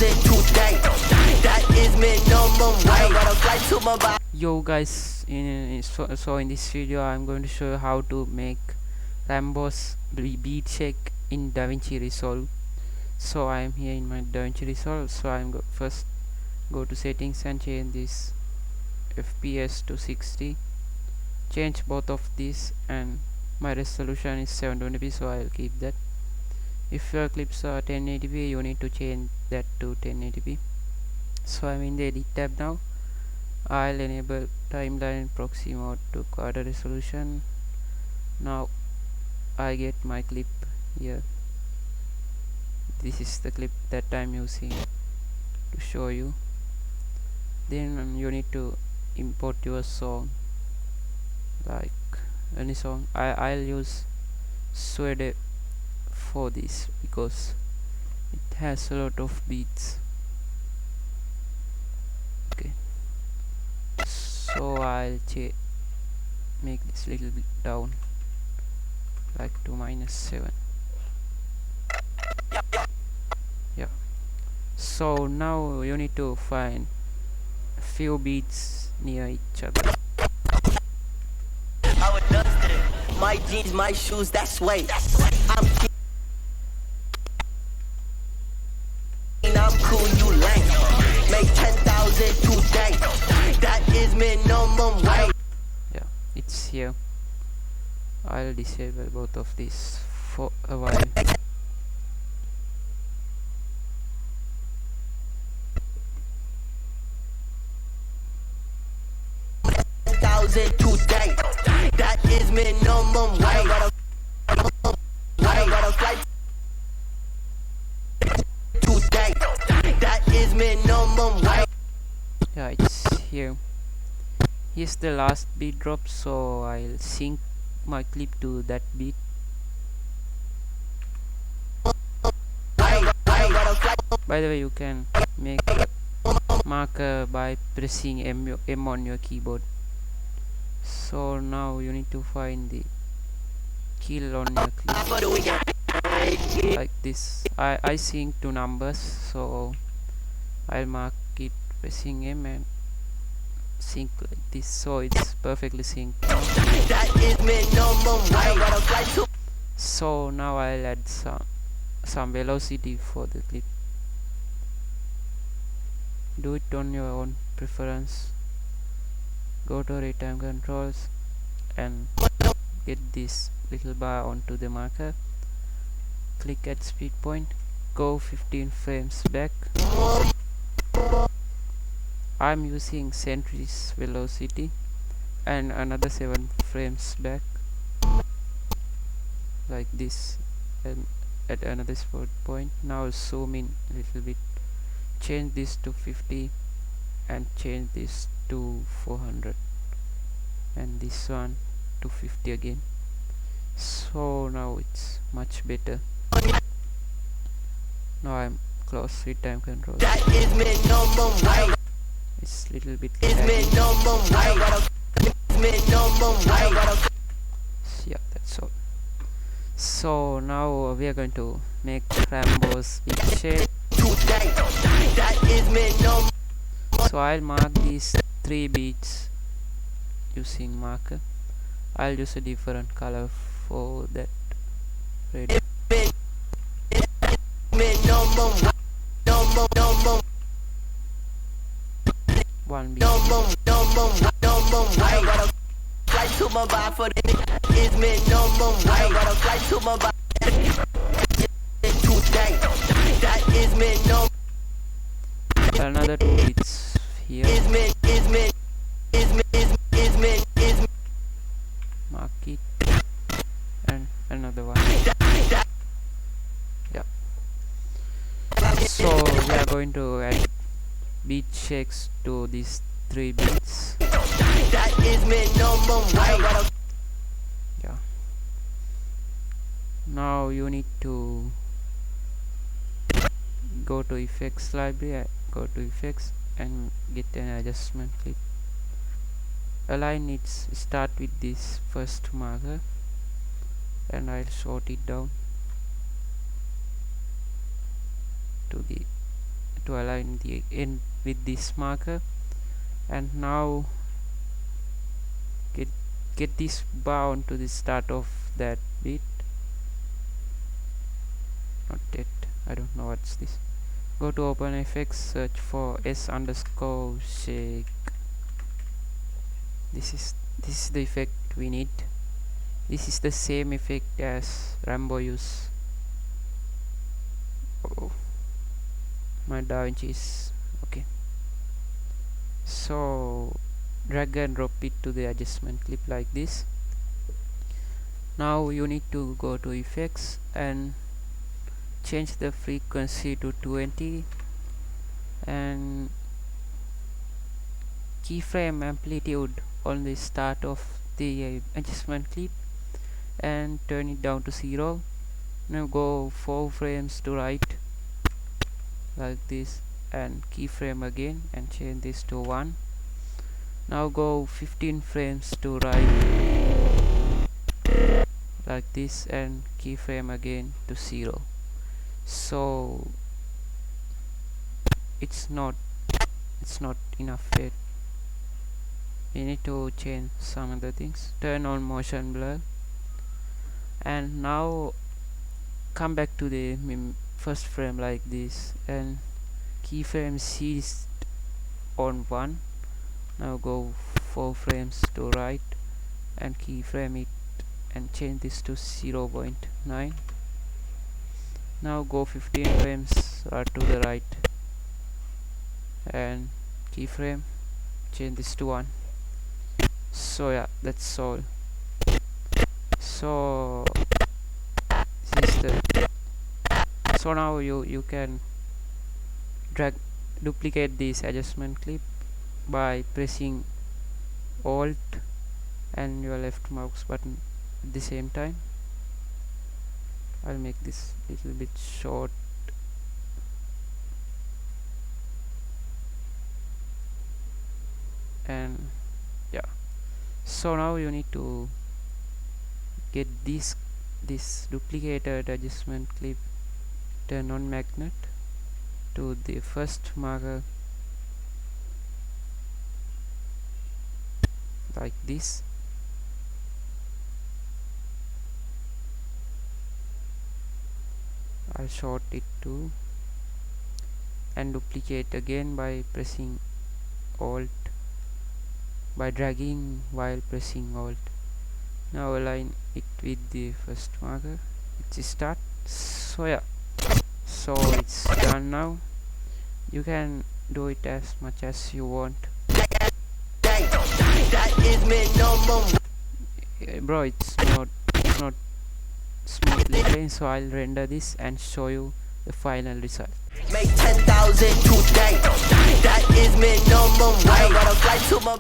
today. That is minimum wage. Gotta fly to my body. Yo guys, so in this video I'm going to show you how to make RAMBO's beat shake in Davinci Resolve. So I am here in my Davinci Resolve. So I'm first go to settings and change this FPS to 60. Change both of these, and my resolution is 720p, so I'll keep that. If your clips are 1080p, you need to change that to 1080p. So I'm in the edit tab now. I'll enable timeline proxy mode to quarter resolution. Now I get my clip here. This is the clip that I'm using to show you. Then you need to import your song, like any song. I'll use Swede for this because it has a lot of beats. Okay, so I'll make this little bit down, like to -7. Yeah, so now you need to find a few beats near each other. My jeans, my shoes, that's way. I'm cool, you lame. Make 10,000 today. That is minimum wage. Yeah, it's here. I'll disable both of these for a while. Today, that is minimum wage. Gotta fly today. That is minimum wage. Yeah, it's here. Here's the last beat drop, so I'll sync my clip to that beat. By the way, you can make a marker by pressing M on your keyboard. So now you need to find the kill on your clip, like this. I sync to numbers, so I'll mark it pressing M and sync like this, so it's perfectly synced. So now I'll add some velocity for the clip. Do it on your own preference. Go to real-time controls and get this little bar onto the marker. Click at speed point, go 15 frames back. I'm using centuries velocity, and another 7 frames back, like this, and at another spot point. Now zoom in a little bit, change this to 50 and change this to 400 and this one to 50 again. So now it's much better. Now I'm close with time control. That is minimum wage. It's little bit minimum wage. Minimum wage. Yeah, that's all. So now we are going to make RAMBO's beat shake. Today, that is minimum. So I'll mark these 3 beats using marker. I'll use a different color for that. Red. One beat. Fly to my bar for the is minimum wage. Gotta fly to my bar today. That is minimum. Another 2 beats here. Mark it, and another one. Yeah. So we are going to add beat shakes to these 3 beats. That is minimum wage. Yeah. Now you need to go to effects library, go to effects and get an adjustment clip. Align it, start with this first marker, and I'll sort it down to the to align the end with this marker. And now get this bound to the start of that bit. Not yet, I don't know what's this. Go to OpenFX, search for s_shake. This is the effect we need. This is the same effect as RAMBO use. Oh, my Davinci is okay. So drag and drop it to the adjustment clip like this. Now you need to go to effects and change the frequency to 20 and keyframe amplitude on the start of the adjustment clip and turn it down to 0. Now go 4 frames to right like this and keyframe again and change this to 1. Now go 15 frames to right like this and keyframe again to 0. So it's not enough yet. We need to change some other things. Turn on motion blur and now come back to the first frame like this and keyframe seized on 1. Now go 4 frames to right and keyframe it and change this to 0.9. Now go 15 frames to the right and keyframe, change this to 1. So yeah, that's all. So this is the so now you can duplicate this adjustment clip by pressing Alt and your left mouse button at the same time. I'll make this little bit short. And yeah, so now you need to get this duplicated adjustment clip, turn on magnet to the first marker like this. I'll short it too and duplicate again by pressing Alt, by dragging while pressing Alt. Now align it with the first marker, which is start. So yeah, so it's done now. You can do it as much as you want. That is minimum. Bro, it's not smoothly playing, so I'll render this and show you the final result. Make 10,000 today. That is minimum wage. I gotta fly to my